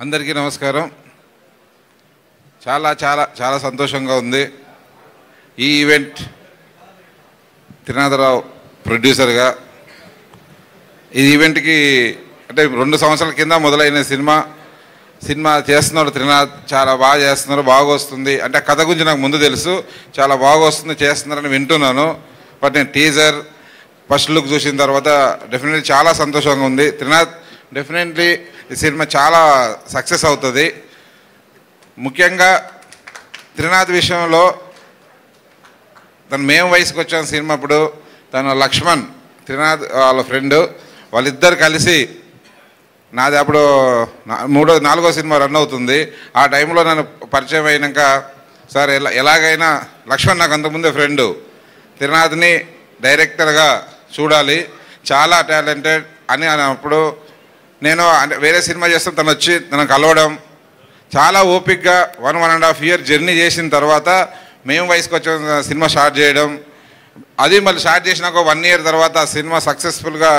అందరికీ నమస్కారం. చాలా చాలా చాలా సంతోషంగా ఉంది. ఈ ఈవెంట్ త్రినాథరావు ప్రొడ్యూసర్గా ఈ ఈవెంట్కి అంటే 2 సంవత్సరాల కింద మొదలైన సినిమా చేస్తున్నారు. త్రినాథ్ చాలా బాగా చేస్తున్నారు, బాగా వస్తుంది. అంటే కథ గురించి నాకు ముందు తెలుసు, చాలా బాగా వస్తుంది చేస్తున్నారని వింటున్నాను. బట్ నేను టీజర్ ఫస్ట్ లుక్ చూసిన తర్వాత డెఫినెట్లీ చాలా సంతోషంగా ఉంది. త్రినాథ్ డెఫినెట్లీ ఈ సినిమా చాలా సక్సెస్ అవుతుంది. ముఖ్యంగా త్రినాథ్ విషయంలో మేము వయసుకు వచ్చాం సినిమా అప్పుడు. తను లక్ష్మణ్, త్రినాథ్ వాళ్ళ ఫ్రెండు, వాళ్ళిద్దరు కలిసి నాది అప్పుడు 4వ సినిమా రన్ అవుతుంది. ఆ టైంలో నన్ను పరిచయం అయినాక సార్ ఎలాగైనా లక్ష్మణ్ నాకు అంతకుముందే ఫ్రెండు, త్రినాథ్ని డైరెక్టర్గా చూడాలి, చాలా టాలెంటెడ్ అని అన్నప్పుడు నేను అంటే వేరే సినిమా చేస్తాను, తను వచ్చి తనకు కలవడం, చాలా ఓపిక్గా 1.5 year జర్నీ చేసిన తర్వాత మేము వయసుకు వచ్చిన సినిమా స్టార్ట్ చేయడం. అది మళ్ళీ స్టార్ట్ చేసినాక 1 year తర్వాత ఆ సినిమా సక్సెస్ఫుల్గా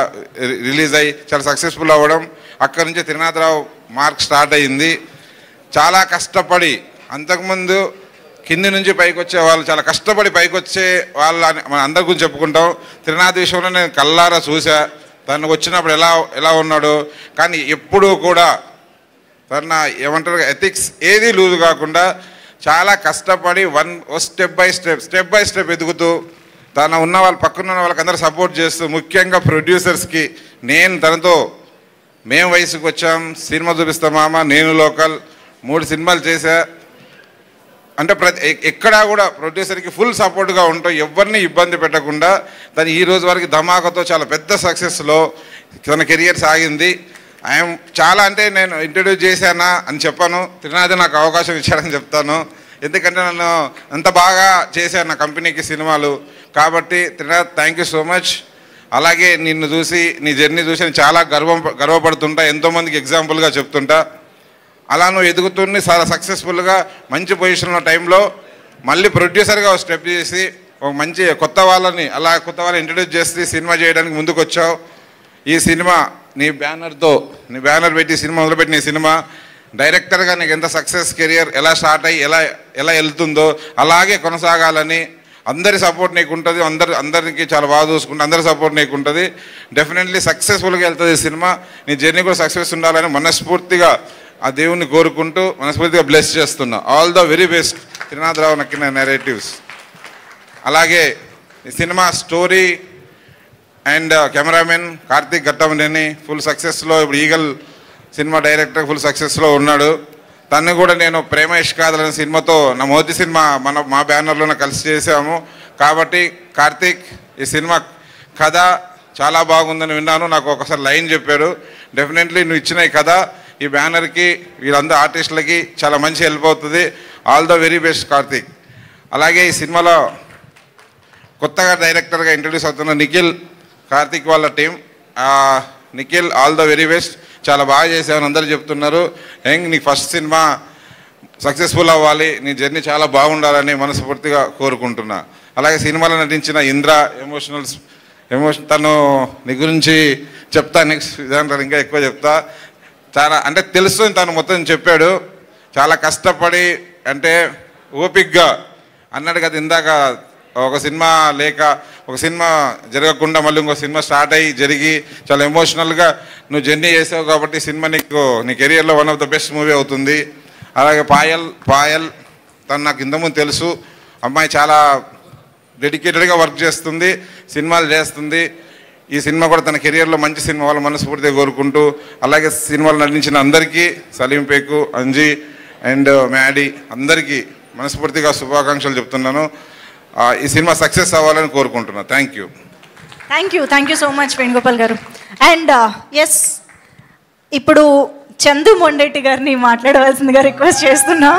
రిలీజ్ అయ్యి చాలా సక్సెస్ఫుల్ అవ్వడం. అక్కడి నుంచి త్రినాథరావు మార్క్ స్టార్ట్ అయ్యింది. చాలా కష్టపడి, అంతకుముందు కింది నుంచి పైకి వచ్చే వాళ్ళు చాలా కష్టపడి పైకి వచ్చే వాళ్ళు మన అందరి గురించి చెప్పుకుంటాం. త్రినాథ్ విషయంలో నేను కళ్ళారా చూసా, తనకు వచ్చినప్పుడు ఎలా ఉన్నాడు. కానీ ఎప్పుడూ కూడా తన ఏమంటారు ఎథిక్స్ ఏది లూజ్ కాకుండా చాలా కష్టపడి స్టెప్ బై స్టెప్ ఎదుగుతూ తన ఉన్న వాళ్ళ పక్కన ఉన్న వాళ్ళకి అందరూ సపోర్ట్ చేస్తూ, ముఖ్యంగా ప్రొడ్యూసర్స్కి నేను తనతో మేము వయసుకు వచ్చాం, సినిమా చూపిస్తా మామ, నేను లోకల్ 3 సినిమాలు చేశా. అంటే ఎక్కడా కూడా ప్రొడ్యూసర్కి ఫుల్ సపోర్ట్గా ఉంటాం, ఎవరిని ఇబ్బంది పెట్టకుండా. తను ఈ రోజు వరకు ధమాకాతో చాలా పెద్ద సక్సెస్లో తన కెరియర్ సాగింది. ఐఎమ్ చాలా అంటే నేను ఇంట్రడ్యూస్ చేశానా అని చెప్పాను, త్రినాథ్ నాకు అవకాశం ఇచ్చాడని చెప్తాను. ఎందుకంటే నన్ను అంత బాగా చేశాను నా కంపెనీకి సినిమాలు. కాబట్టి Trinath thank you so much. అలాగే నిన్ను చూసి, నీ జర్నీ చూసి నేను చాలా గర్వపడుతుంటా, ఎంతోమందికి ఎగ్జాంపుల్గా చెప్తుంటా. అలా నువ్వు ఎదుగుతున్న చాలా సక్సెస్ఫుల్గా మంచి పొజిషన్లో టైంలో మళ్ళీ ప్రొడ్యూసర్గా స్టెప్ చేసి ఒక మంచి కొత్త వాళ్ళని ఇంట్రడ్యూస్ చేసి సినిమా చేయడానికి ముందుకు వచ్చావు. ఈ సినిమా నీ బ్యానర్ పెట్టి సినిమా మొదలుపెట్టిన ఈ సినిమా డైరెక్టర్గా నీకు ఎంత సక్సెస్ కెరియర్ ఎలా స్టార్ట్ అయ్యి ఎలా వెళ్తుందో అలాగే కొనసాగాలని అందరి సపోర్ట్ నీకు ఉంటుంది. అందరికి చాలా బాగా చూసుకుంటే అందరి సపోర్ట్ నీకు ఉంటుంది. డెఫినెట్లీ సక్సెస్ఫుల్గా వెళ్తుంది ఈ సినిమా. నీ జర్నీ కూడా సక్సెస్ ఉండాలని మనస్ఫూర్తిగా ఆ దేవుణ్ణి కోరుకుంటూ మనస్ఫూర్తిగా బ్లెస్ చేస్తున్నా. All the very best Trinatharao Nakkina narratives. అలాగే ఈ cinema story and cameraman Karthik Ghattamaneni full సక్సెస్లో, ఇప్పుడు ఈగల్ సినిమా డైరెక్టర్ ఫుల్ సక్సెస్లో ఉన్నాడు. తను కూడా నేను ప్రేమ ఇష్కాదలనే సినిమాతో నా మొదటి సినిమా మా బ్యానర్లోనే కలిసి చేసాము. కాబట్టి కార్తీక్ ఈ సినిమా కథ చాలా బాగుందని విన్నాను, నాకు ఒకసారి లైన్ చెప్పాడు. డెఫినెట్లీ నువ్వు ఇచ్చిన ఈ కథ ఈ బ్యానర్కి వీళ్ళందరూ ఆర్టిస్టులకి చాలా మంచి హెల్ప్ అవుతుంది. All the very best Karthik. అలాగే ఈ సినిమాలో కొత్తగా డైరెక్టర్గా ఇంట్రడ్యూస్ అవుతున్న నిఖిల్, కార్తీక్ వాళ్ళ team. Nikhil all the very best, చాలా బాగా చేసావని అందరూ చెప్తున్నారు. నీకు ఫస్ట్ సినిమా సక్సెస్ఫుల్ అవ్వాలి, నీ జర్నీ చాలా బాగుండాలని మనస్ఫూర్తిగా కోరుకుంటున్నా. అలాగే సినిమాలో నటించిన ఇంద్ర ఎమోషన్ తను నీ గురించి చెప్తా, నెక్స్ట్ దాంట్లో ఇంకా ఎక్కువ చెప్తా. చాలా అంటే తెలుస్తుంది, తను మొత్తం చెప్పాడు. చాలా కష్టపడి అంటే ఓపిక్గా అన్నాడు కదా ఇందాక, ఒక సినిమా జరగకుండా మళ్ళీ ఇంకో సినిమా స్టార్ట్ అయ్యి జరిగి చాలా ఎమోషనల్గా నువ్వు జర్నీ చేసావు. కాబట్టి సినిమా నీ కెరియర్లో one of the best movie అవుతుంది. అలాగే పాయల్ తను నాకు ఇంతకుముందు తెలుసు, అమ్మాయి చాలా డెడికేటెడ్గా వర్క్ చేస్తుంది, సినిమాలు చేస్తుంది. ఈ సినిమా కూడా తన కెరియర్లో మంచి సినిమా వాళ్ళు మనస్ఫూర్తిగా కోరుకుంటూ, అలాగే సినిమాలు నటించిన అందరికీ, సలీం పేకు, అంజీ అండ్ మ్యాడీ అందరికీ మనస్ఫూర్తిగా శుభాకాంక్షలు చెప్తున్నాను. ఈ సినిమా సక్సెస్ అవ్వాలని కోరుకుంటున్నాను. Thank you so much Venugopal గారు. అండ్ ఎస్, ఇప్పుడు చందు మొండెట్టి గారిని మాట్లాడవలసిందిగా రిక్వెస్ట్ చేస్తున్నాం.